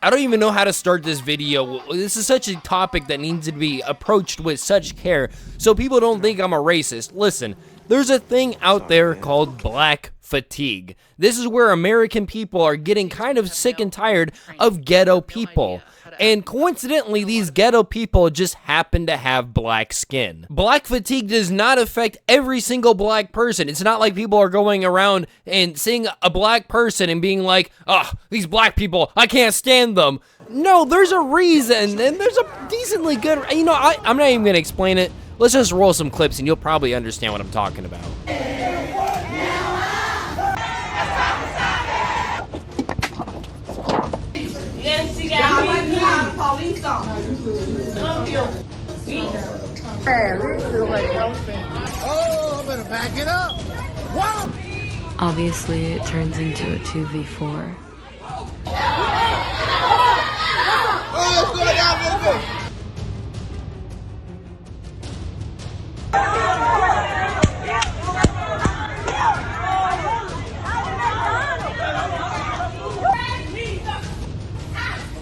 I don't even know how to start this video. This is such a topic that needs to be approached with such care so people don't think I'm a racist. Listen, there's a thing out there called black fatigue. This is where American people are getting kind of sick and tired of ghetto people. And coincidentally, these ghetto people just happen to have black skin. Black fatigue does not affect every single black person. It's not like people are going around and seeing a black person and being like, oh, these black people, I can't stand them. No, there's a reason, and there's a decently good, you know, I'm not even gonna explain it. Let's just roll some clips and you'll probably understand what I'm talking about. Yes, you got me. Police on. Oh, I better back it up. Wow. Obviously, it turns into a 2v4. Oh, it's going down a little bit.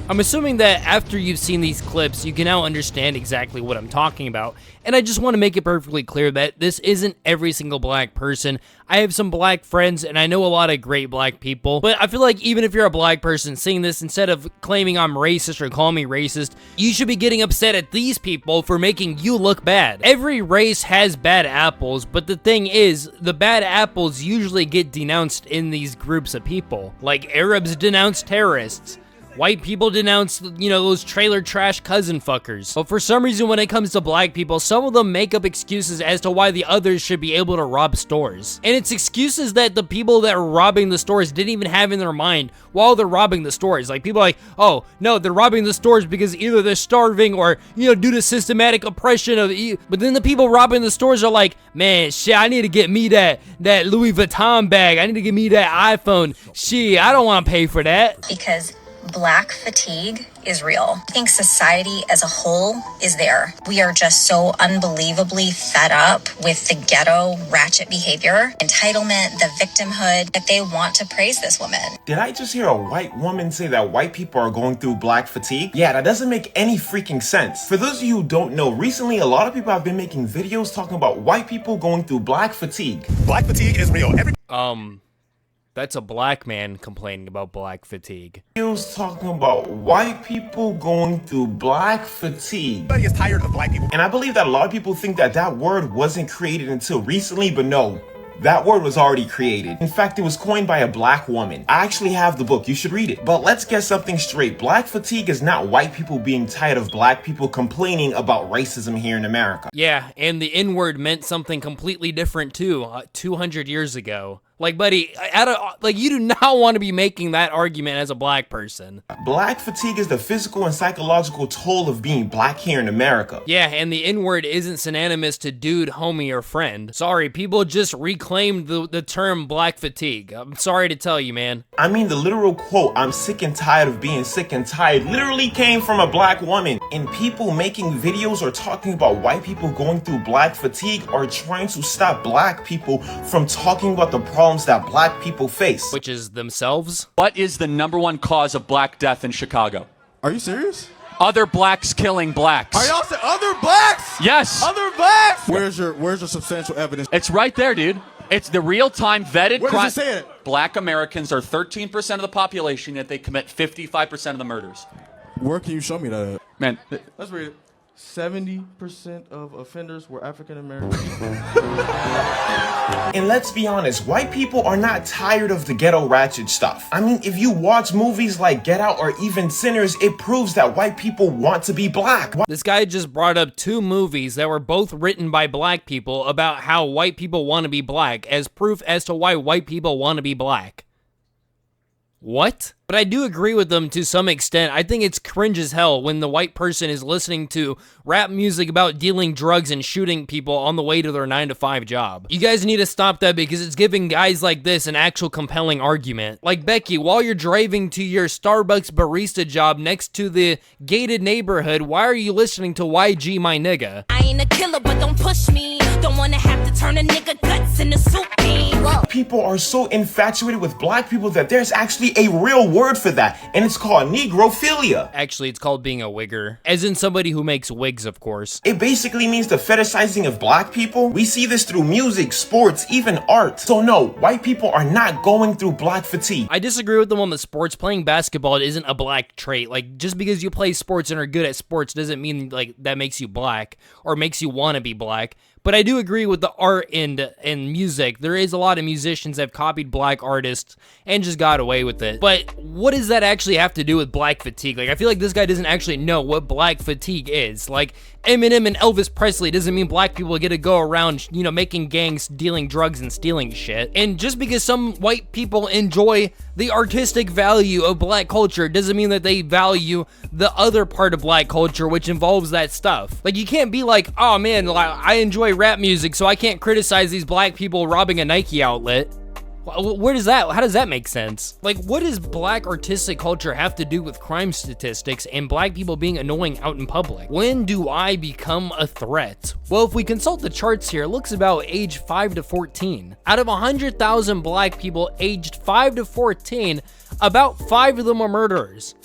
I'm assuming that after you've seen these clips, you can now understand exactly what I'm talking about, and I just want to make it perfectly clear that this isn't every single black person. I have some black friends, and I know a lot of great black people, but I feel like even if you're a black person seeing this, instead of claiming I'm racist or calling me racist, you should be getting upset at these people for making you look bad. Every race has bad apples, but the thing is, the bad apples usually get denounced in these groups of people. Like Arabs denounce terrorists. White people denounce, you know, those trailer trash cousin fuckers. But for some reason, when it comes to black people, some of them make up excuses as to why the others should be able to rob stores. And it's excuses that the people that are robbing the stores didn't even have in their mind while they're robbing the stores. Like, people are like, oh, no, they're robbing the stores because either they're starving or, you know, due to systematic oppression of but then the people robbing the stores are like, man, shit, I need to get me that Louis Vuitton bag. I need to get me that iPhone. Shit, I don't want to pay for that. Because black fatigue is real. I think society as a whole is there. We are just so unbelievably fed up with the ghetto ratchet behavior, entitlement, the victimhood, that they want to praise this woman. Did I just hear a white woman say that white people are going through black fatigue? Yeah, that doesn't make any freaking sense. For those of you who don't know, recently a lot of people have been making videos talking about white people going through black fatigue. Black fatigue is real. That's a black man complaining about black fatigue. Videos talking about white people going through black fatigue. Everybody is tired of black people. And I believe that a lot of people think that that word wasn't created until recently, but no. That word was already created. In fact, it was coined by a black woman. I actually have the book. You should read it. But let's get something straight. Black fatigue is not white people being tired of black people complaining about racism here in America. Yeah, and the N-word meant something completely different too, 200 years ago. Like, buddy, you do not want to be making that argument as a black person. Black fatigue is the physical and psychological toll of being black here in America. Yeah, and the N-word isn't synonymous to dude, homie, or friend. Sorry, people just reclaimed the term black fatigue. I'm sorry to tell you, man. I mean, the literal quote, "I'm sick and tired of being sick and tired," literally came from a black woman. And people making videos or talking about white people going through black fatigue are trying to stop black people from talking about the problems that black people face. Which is themselves? What is the #1 cause of black death in Chicago? Are you serious? Other blacks killing blacks. Are y'all saying other blacks? Yes. Other blacks? Where's your substantial evidence? It's right there, dude. It's the real-time vetted Where does it say it? Black Americans are 13% of the population, yet they commit 55% of the murders. Where can you show me that? Man, Let's read it. 70% of offenders were African American. And let's be honest, white people are not tired of the ghetto ratchet stuff. I mean, if you watch movies like Get Out or even Sinners, it proves that white people want to be black. This guy just brought up 2 movies that were both written by black people about how white people want to be black as proof as to why white people want to be black. What? But I do agree with them to some extent. I think it's cringe as hell when the white person is listening to rap music about dealing drugs and shooting people on the way to their 9-to-5 job. You guys need to stop that because it's giving guys like this an actual compelling argument. Like, Becky, while you're driving to your Starbucks barista job next to the gated neighborhood, why are you listening to YG My Nigga? I ain't a killer, but don't push me. Don't wanna have to turn a nigga guts into soup. Whoa. People are so infatuated with black people that there's actually a real word for that, and it's called negrophilia. Actually, it's called being a wigger, as in somebody who makes wigs, of course. It basically means the fetishizing of black people. We see this through music, sports, even art. So no, white people are not going through black fatigue. I disagree with them on the sports. Playing basketball isn't a black trait. Like, just because you play sports and are good at sports doesn't mean, like, that makes you black or makes you want to be black. But I do agree with the art and music. There is a lot of musicians that have copied black artists and just got away with it. But what does that actually have to do with black fatigue? Like, I feel like this guy doesn't actually know what black fatigue is. Like, Eminem and Elvis Presley doesn't mean black people get to go around, you know, making gangs, dealing drugs, and stealing shit. And just because some white people enjoy the artistic value of black culture doesn't mean that they value the other part of black culture, which involves that stuff. Like, you can't be like, oh man, I enjoy rap music, so I can't criticize these black people robbing a Nike outlet. Where does that, how does that make sense? Like, what does black artistic culture have to do with crime statistics and black people being annoying out in public? When do I become a threat? Well, if we consult the charts here, it looks about age 5 to 14. Out of 100,000 black people aged 5 to 14, about 5 of them are murderers.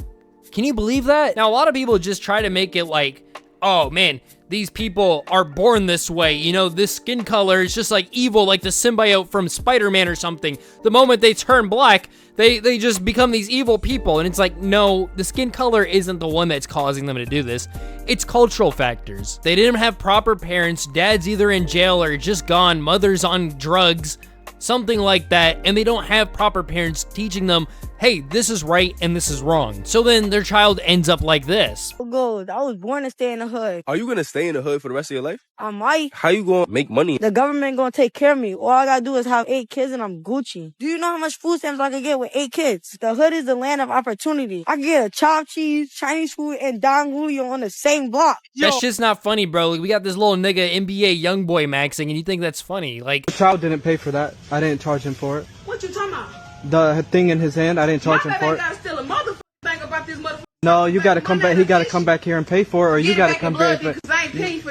Can you believe that? Now, a lot of people just try to make it like, oh man, these people are born this way, you know, this skin color is just like evil, like the symbiote from Spider-Man or something. The moment they turn black, they just become these evil people, and it's like, no, the skin color isn't the one that's causing them to do this. It's cultural factors. They didn't have proper parents, dad's either in jail or just gone, mother's on drugs, something like that, and they don't have proper parents teaching them, hey, this is right and this is wrong. So then their child ends up like this. Good. I was born to stay in the hood. Are you gonna stay in the hood for the rest of your life? I might. How you gonna make money? The government gonna take care of me. All I gotta do is have 8 kids and I'm Gucci. Do you know how much food stamps I can get with 8 kids? The hood is the land of opportunity. I can get a chopped cheese, Chinese food, and Don Julio on the same block. Yo. That's just not funny, bro. Like, we got this little nigga NBA young boy maxing, and you think that's funny. Like, the child didn't pay for that. I didn't charge him for it. What you talking about? The thing in his hand, I didn't charge him for it. Still a motherfucker thing about this motherfucker. No, you gotta come back. He gotta come back here and pay for it, or you gotta come back.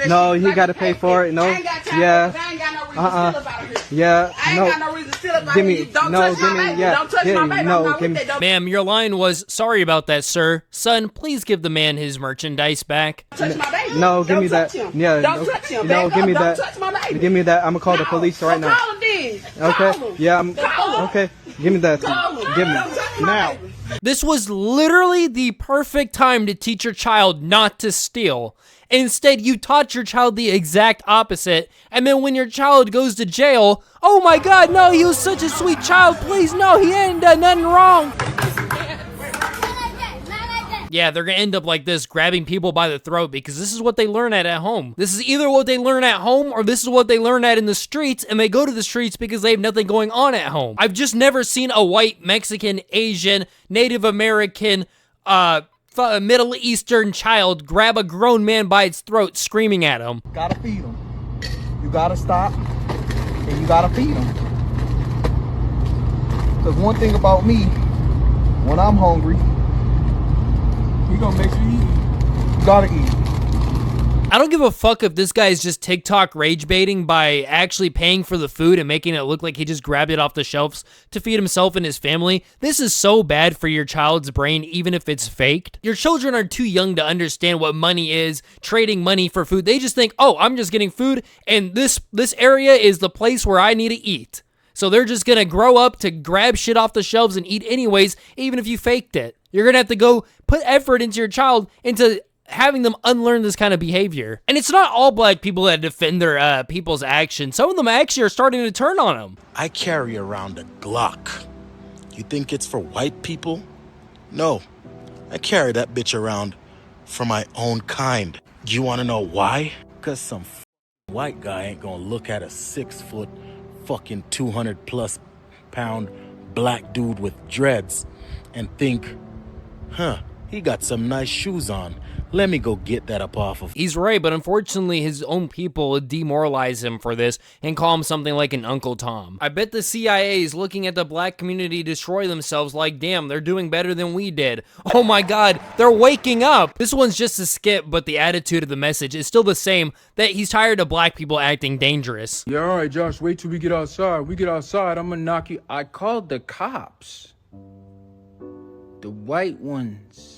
No, he gotta pay for it. No, yeah. Yeah. No. Give me. No. Give me. Yeah. No. Give me. Ma'am, your line was, sorry about that, sir. Son, please give the man his merchandise back. No, give me that. Yeah. No, give me that. Give me that. I'm gonna call the police right now. Okay. Yeah. Okay. Give me that. Give me now. This was literally the perfect time to teach your child not to steal. Instead, you taught your child the exact opposite, and then when your child goes to jail, oh my god, no, he was such a sweet child, please, no, he hadn't done nothing wrong. Yeah, they're gonna end up like this, grabbing people by the throat, because this is what they learn at home. This is either what they learn at home, or this is what they learn at in the streets, and they go to the streets because they have nothing going on at home. I've just never seen a white, Mexican, Asian, Native American, Middle Eastern child grab a grown man by its throat, screaming at him. Gotta feed him. You gotta stop, and you gotta feed him. Because one thing about me, when I'm hungry, he gonna make sure you eat. You gotta eat. I don't give a fuck if this guy is just TikTok rage baiting by actually paying for the food and making it look like he just grabbed it off the shelves to feed himself and his family. This is so bad for your child's brain, even if it's faked. Your children are too young to understand what money is, trading money for food. They just think, oh, I'm just getting food, and this area is the place where I need to eat. So they're just gonna grow up to grab shit off the shelves and eat anyways, even if you faked it. You're gonna have to go put effort into your child, into having them unlearn this kind of behavior. And it's not all black people that defend their people's actions. Some of them actually are starting to turn on them. I carry around a Glock. You think it's for white people? No. I carry that bitch around for my own kind. Do you want to know why? Because some white guy ain't gonna look at a 6 foot fucking 200 plus pound black dude with dreads and think, huh, He got some nice shoes on. Let me go get that up off of. He's right, but unfortunately his own people demoralize him for this and call him something like an Uncle Tom. I bet the CIA is looking at the black community destroy themselves like, damn, they're doing better than we did. Oh my god, they're waking up! This one's just a skit, but the attitude of the message is still the same, that he's tired of black people acting dangerous. Yeah, alright Josh, wait till we get outside. We get outside, I'm gonna knock you. I called the cops. The white ones.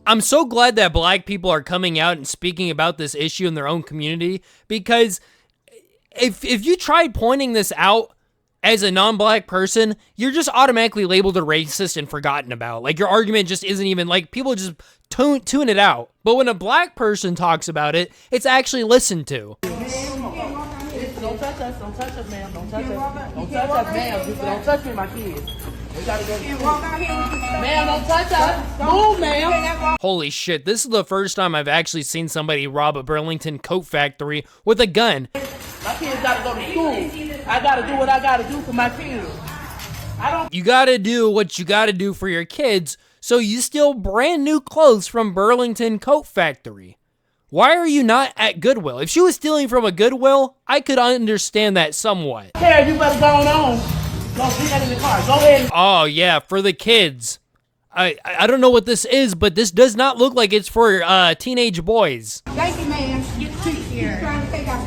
I'm so glad that black people are coming out and speaking about this issue in their own community, because if you tried pointing this out as a non-black person, you're just automatically labeled a racist and forgotten about. Like, your argument just isn't even, like, people just tune it out. But when a black person talks about it, it's actually listened to. Don't touch us, ma'am. Don't touch us. Don't touch us, ma'am. Don't touch me, my kids. We gotta go. Ma'am, don't touch us. Move, ma'am. Holy shit, this is the first time I've actually seen somebody rob a Burlington coat factory with a gun. My kids gotta go to school. I gotta do what I gotta do for my kids. You gotta do what you gotta do for your kids, so you steal brand new clothes from Burlington Coat Factory. Why are you not at Goodwill? If she was stealing from a Goodwill, I could understand that somewhat. Hey, you better go on. Go put that in the car. Go ahead. Oh yeah, for the kids. I don't know what this is, but this does not look like it's for teenage boys. Thank you, ma'am. Get the treat here.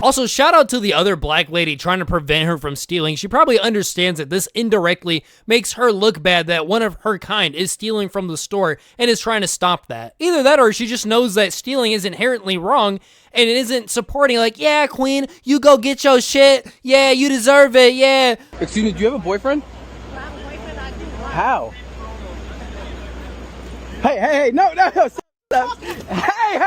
Also, shout out to the other black lady trying to prevent her from stealing. She probably understands that this indirectly makes her look bad that one of her kind is stealing from the store and is trying to stop that. Either that or she just knows that stealing is inherently wrong and it isn't supporting, like, yeah, queen, you go get your shit. Yeah, you deserve it. Yeah. Excuse me, do you have a boyfriend? I have a boyfriend, I do. How? Hey, no. Hey.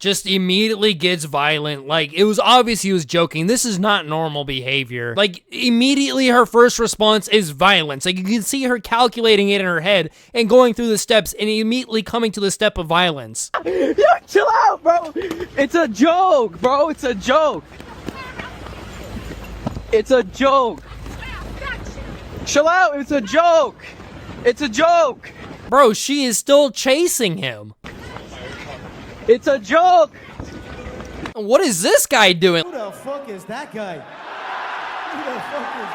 Just immediately gets violent. Like, it was obvious he was joking. This is not normal behavior. Like, immediately her first response is violence. Like, you can see her calculating it in her head and going through the steps and immediately coming to the step of violence. Yo, chill out, bro. It's a joke, bro. It's a joke. It's a joke. Chill out. It's a joke. It's a joke. Bro, she is still chasing him. It's a joke. What is this guy doing? Who the fuck is that guy? Who the fuck is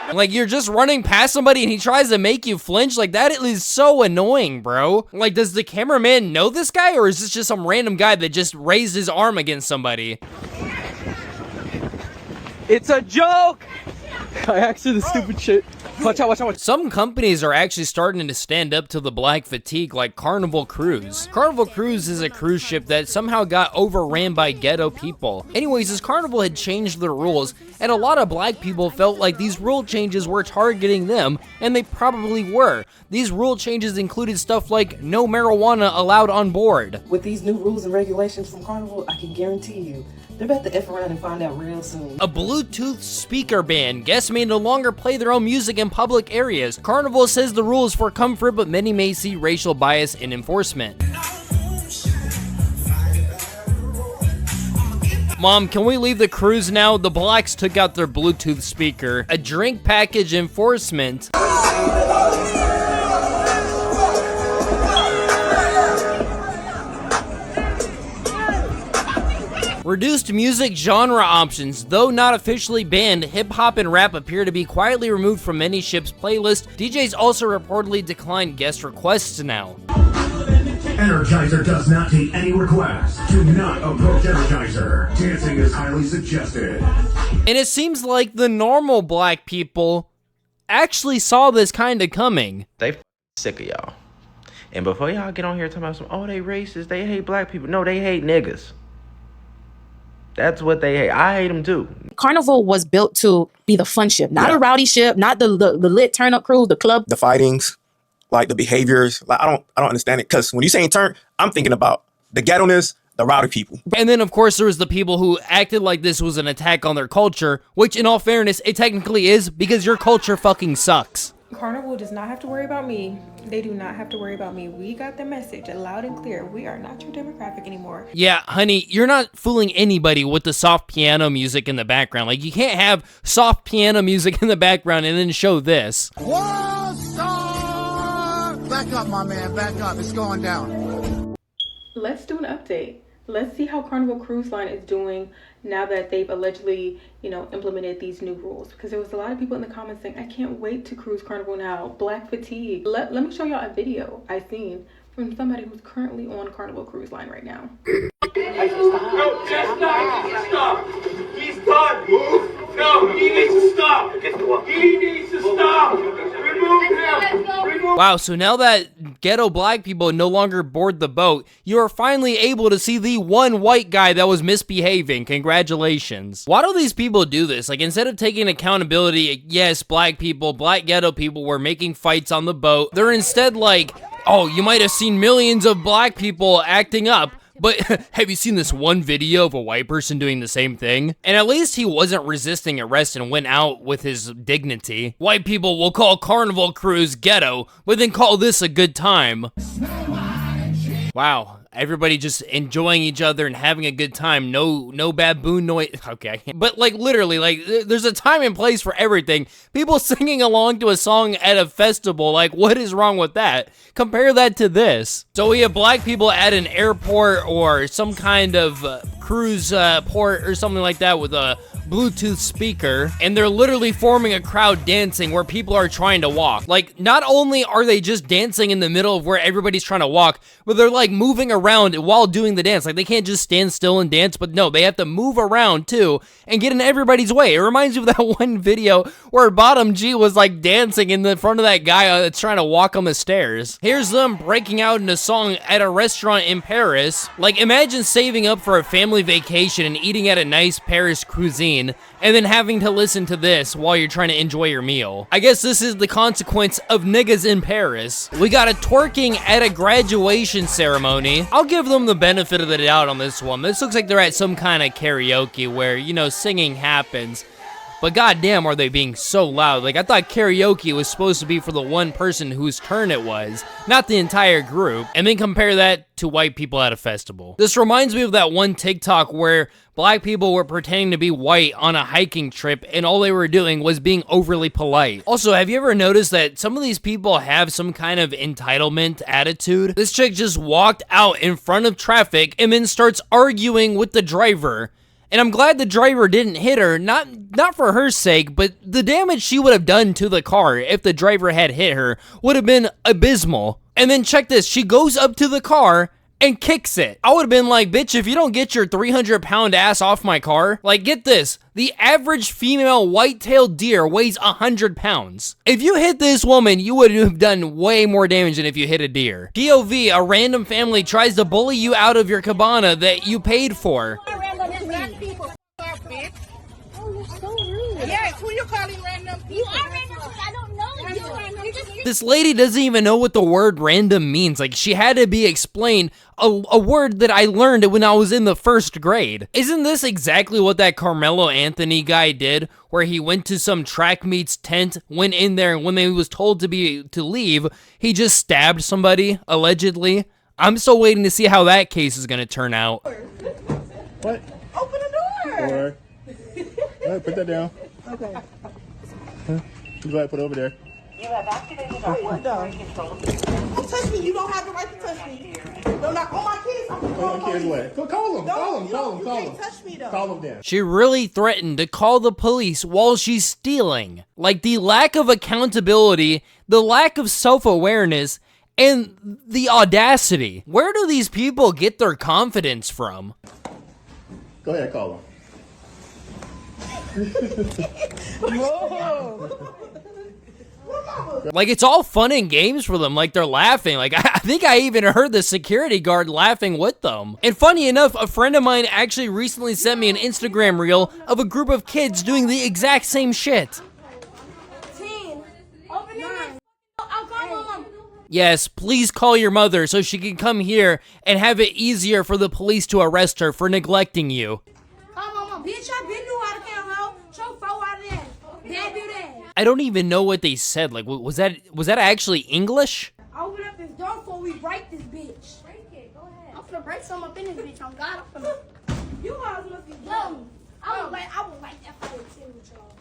that? Like, you're just running past somebody and he tries to make you flinch? Like, that is so annoying, bro. Like, does the cameraman know this guy, or is this just some random guy that just raised his arm against somebody? It's a joke. I actually the stupid shit. Watch out. Some companies are actually starting to stand up to the black fatigue, like Carnival Cruise. Carnival Cruise is a cruise ship that somehow got overran by ghetto people. Anyways, this Carnival had changed their rules, and a lot of black people felt like these rule changes were targeting them, and they probably were. These rule changes included stuff like no marijuana allowed on board. With these new rules and regulations from Carnival, I can guarantee you, they're about to F around and find out real soon. A Bluetooth speaker ban. Guests may no longer play their own music in public areas. Carnival says the rule is for comfort, but many may see racial bias in enforcement. Mom, can we leave the cruise now? The blacks took out their Bluetooth speaker. A drink package enforcement. Reduced music genre options. Though not officially banned, hip-hop and rap appear to be quietly removed from many ships' playlists. DJs also reportedly decline guest requests now. Energizer does not take any requests. Do not approach Energizer. Dancing is highly suggested. And it seems like the normal black people actually saw this kind of coming. They sick of y'all. And before y'all get on here talking about some, oh, they racist, they hate black people. No, they hate niggas. That's what they hate. I hate them too. Carnival was built to be the fun ship, not a rowdy ship, not the lit turn up crew, the club. The fightings, like the behaviors, like I don't understand it. Cause when you saying turn, I'm thinking about the ghetto-ness, the rowdy people. And then of course there was the people who acted like this was an attack on their culture, which in all fairness, it technically is, because your culture fucking sucks. Carnival does not have to worry about me. They do not have to worry about me. We got the message loud and clear. We are not your demographic anymore. Yeah, honey, you're not fooling anybody with the soft piano music in the background. Like, you can't have soft piano music in the background and then show this. What's up, back up, my man. Back up. It's going down. Let's do an update. Let's see how Carnival Cruise Line is doing now that they've allegedly, implemented these new rules. Because there was a lot of people in the comments saying, I can't wait to cruise Carnival now. Black fatigue. Let me show y'all a video I seen from somebody who's currently on Carnival Cruise Line right now. No, just stop. He's done. Move. No, he needs to stop. He needs to stop. Remove him. Wow, so now that ghetto black people no longer board the boat, you are finally able to see the one white guy that was misbehaving. Congratulations. Why do these people do this? Like, instead of taking accountability, yes, black people, black ghetto people were making fights on the boat, they're instead like, oh, you might have seen millions of black people acting up, but have you seen this one video of a white person doing the same thing? And at least he wasn't resisting arrest and went out with his dignity. White people will call Carnival Cruise ghetto, but then call this a good time. Wow. Everybody just enjoying each other and having a good time. No baboon noise. Okay. But like literally, like there's a time and place for everything. People singing along to a song at a festival. Like, what is wrong with that? Compare that to this. So we have black people at an airport or some kind of cruise port or something like that with a Bluetooth speaker, and they're literally forming a crowd dancing where people are trying to walk. Like, not only are they just dancing in the middle of where everybody's trying to walk, but they're like moving around while doing the dance. Like, they can't just stand still and dance, but no, they have to move around too and get in everybody's way. It reminds me of that one video where Bottom G was like dancing in the front of that guy that's trying to walk on the stairs. Here's them breaking out into song at a restaurant in Paris. Like, imagine saving up for a family vacation and eating at a nice Paris cuisine and then having to listen to this while you're trying to enjoy your meal. I guess this is the consequence of niggas in Paris. We got a twerking at a graduation ceremony. I'll give them the benefit of the doubt on this one. This looks like they're at some kind of karaoke where, singing happens. But goddamn, are they being so loud? Like, I thought karaoke was supposed to be for the one person whose turn it was, not the entire group. And then compare that to white people at a festival. This reminds me of that one TikTok where black people were pretending to be white on a hiking trip and all they were doing was being overly polite. Also, have you ever noticed that some of these people have some kind of entitlement attitude? This chick just walked out in front of traffic and then starts arguing with the driver. And I'm glad the driver didn't hit her, not for her sake, but the damage she would have done to the car if the driver had hit her would have been abysmal. And then check this, she goes up to the car and kicks it. I would have been like, bitch, if you don't get your 300-pound ass off my car, like, get this. The average female white-tailed deer weighs 100 pounds. If you hit this woman, you would have done way more damage than if you hit a deer. POV, a random family tries to bully you out of your cabana that you paid for. Yes, who you calling random people? You are random people. I don't know you. This lady doesn't even know what the word random means. Like, she had to be explained a word that I learned when I was in the first grade. Isn't this exactly what that Carmelo Anthony guy did? Where he went to some track meets tent, went in there, and when he was told to leave, he just stabbed somebody, allegedly. I'm still waiting to see how that case is gonna turn out. What? Open the door. Door. All right, put that down. Okay. Huh? You go ahead, put it over there. You have activated our window control. Don't touch me. You don't have the right to touch me. Don't knock on my kids. I'm gonna Call my kids away. Call them. Call them. Call them. You can't touch me though. Call them down. She really threatened to call the police while she's stealing. Like, the lack of accountability, the lack of self-awareness, and the audacity. Where do these people get their confidence from? Go ahead, call them. Whoa. Like, it's all fun and games for them. Like, they're laughing. Like, I think I even heard the security guard laughing with them. And funny enough, a friend of mine actually recently sent me an Instagram reel of a group of kids doing the exact same shit. Yes, please call your mother so she can come here and have it easier for the police to arrest her for neglecting you. Bitch, I been knew how to count, ho. Show 4 out of that. Dad do that. I don't even know what they said. Like, was that actually English? Open up this door before we break this bitch. Break it, go ahead. I'm finna break some up in this bitch. On God, I'm finna. You guys must be dumb. I would like that fight too with y'all.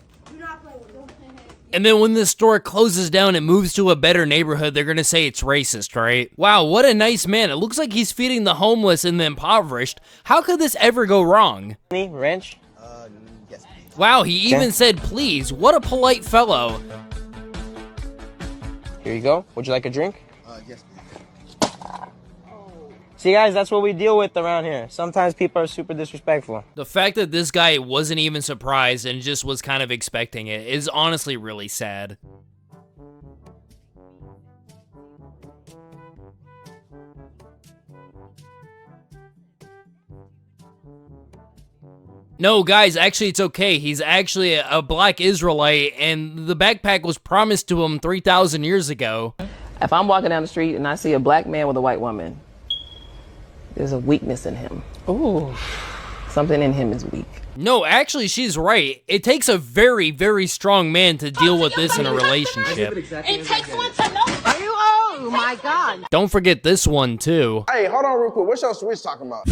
And then when this store closes down and moves to a better neighborhood, they're gonna say it's racist, right? Wow, what a nice man. It looks like he's feeding the homeless and the impoverished. How could this ever go wrong? Any wrench? Yes. Wow, he even said please. What a polite fellow. Here you go. Would you like a drink? Yes. See, guys, that's what we deal with around here. Sometimes people are super disrespectful. The fact that this guy wasn't even surprised and just was kind of expecting it is honestly really sad. No, guys, actually, it's okay. He's actually a black Israelite, and the backpack was promised to him 3,000 years ago. If I'm walking down the street and I see a black man with a white woman, there's a weakness in him. Ooh. Something in him is weak. No, actually, she's right. It takes a very, very strong man to deal with this in a relationship. It takes one to know. Oh my God. Don't forget this one, too. Hey, hold on real quick. What's your switch talking about?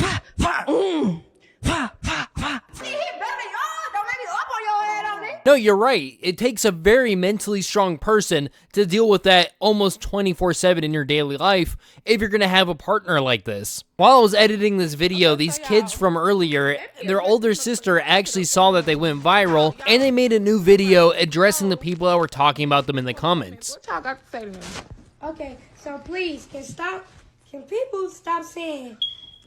No, you're right. It takes a very mentally strong person to deal with that almost 24/7 in your daily life if you're gonna have a partner like this. While I was editing this video, these kids from earlier, their older sister actually saw that they went viral, and they made a new video addressing the people that were talking about them in the comments. What y'all got to say to me? Okay, so please, can people stop saying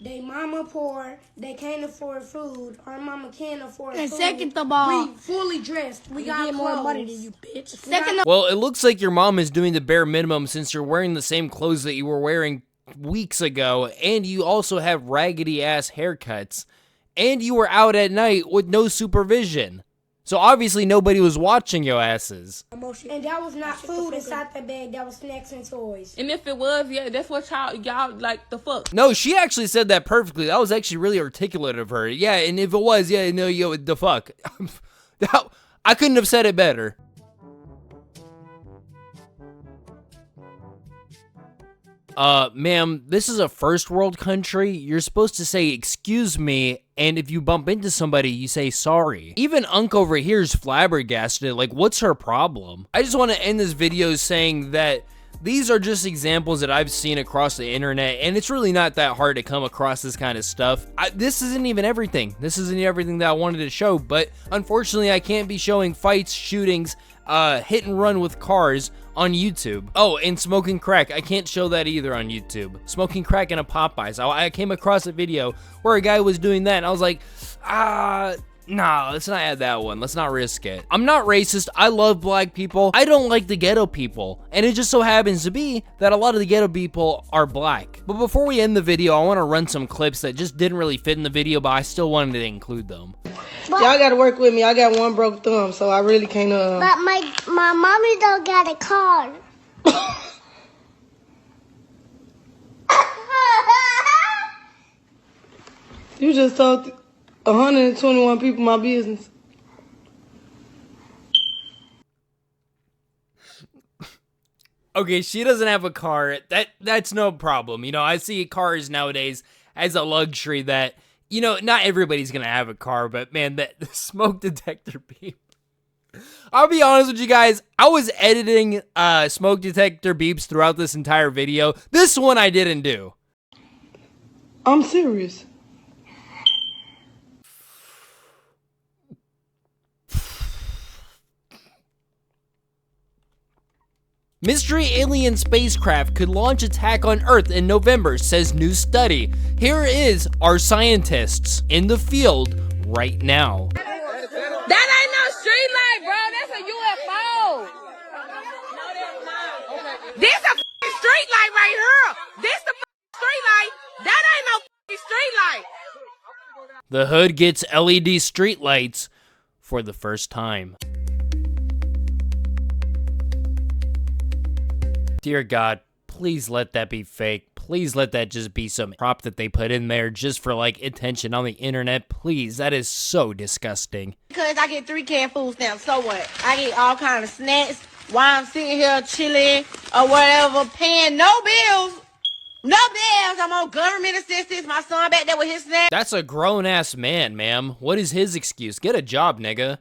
they mama poor, they can't afford food, our mama can't afford food. Second of all, we fully dressed, we got more money than you, bitch. Well, it looks like your mom is doing the bare minimum since you're wearing the same clothes that you were wearing weeks ago, and you also have raggedy ass haircuts, and you were out at night with no supervision. So obviously nobody was watching your asses. And that was not food inside the bag, that was snacks and toys. And if it was, yeah, that's what y'all like the fuck. No, she actually said that perfectly. That was actually really articulate of her. Yeah, and if it was, yeah, no, yo, the fuck. I couldn't have said it better. Ma'am, this is a first world country. You're supposed to say, excuse me, and if you bump into somebody, you say sorry. Even Unk over here is flabbergasted. Like, what's her problem? I just want to end this video saying that these are just examples that I've seen across the internet, and it's really not that hard to come across this kind of stuff. This isn't even everything. This isn't everything that I wanted to show, but unfortunately, I can't be showing fights, shootings, hit and run with cars on YouTube. Oh, and smoking crack. I can't show that either on YouTube. Smoking crack in a Popeyes. I came across a video where a guy was doing that, and I was like, nah, let's not add that one. Let's not risk it. I'm not racist. I love black people. I don't like the ghetto people. And it just so happens to be that a lot of the ghetto people are black. But before we end the video, I want to run some clips that just didn't really fit in the video, but I still wanted to include them. Y'all gotta work with me. I got one broke thumb, so I really can't, But my mommy don't got a car. You just told 121 people my business. Okay, she doesn't have a car. That's no problem. You know, I see cars nowadays as a luxury that, you know, not everybody's gonna have a car, but man, the smoke detector beep. I'll be honest with you guys, I was editing smoke detector beeps throughout this entire video. This one I didn't do. I'm serious. Mystery alien spacecraft could launch attack on Earth in November, says new study. Here is our scientists in the field right now. That ain't no street light, bro. That's a UFO. This a street light right here. This the street light. That ain't no street light. The hood gets LED street lights for the first time. Dear God, please let that be fake. Please let that just be some prop that they put in there just for, like, attention on the internet. Please, that is so disgusting. Because I get 3 canned food stamps, so what? I get all kind of snacks while I'm sitting here chilling or whatever, paying no bills. No bills. I'm on government assistance. My son back there with his snacks. That's a grown-ass man, ma'am. What is his excuse? Get a job, nigga.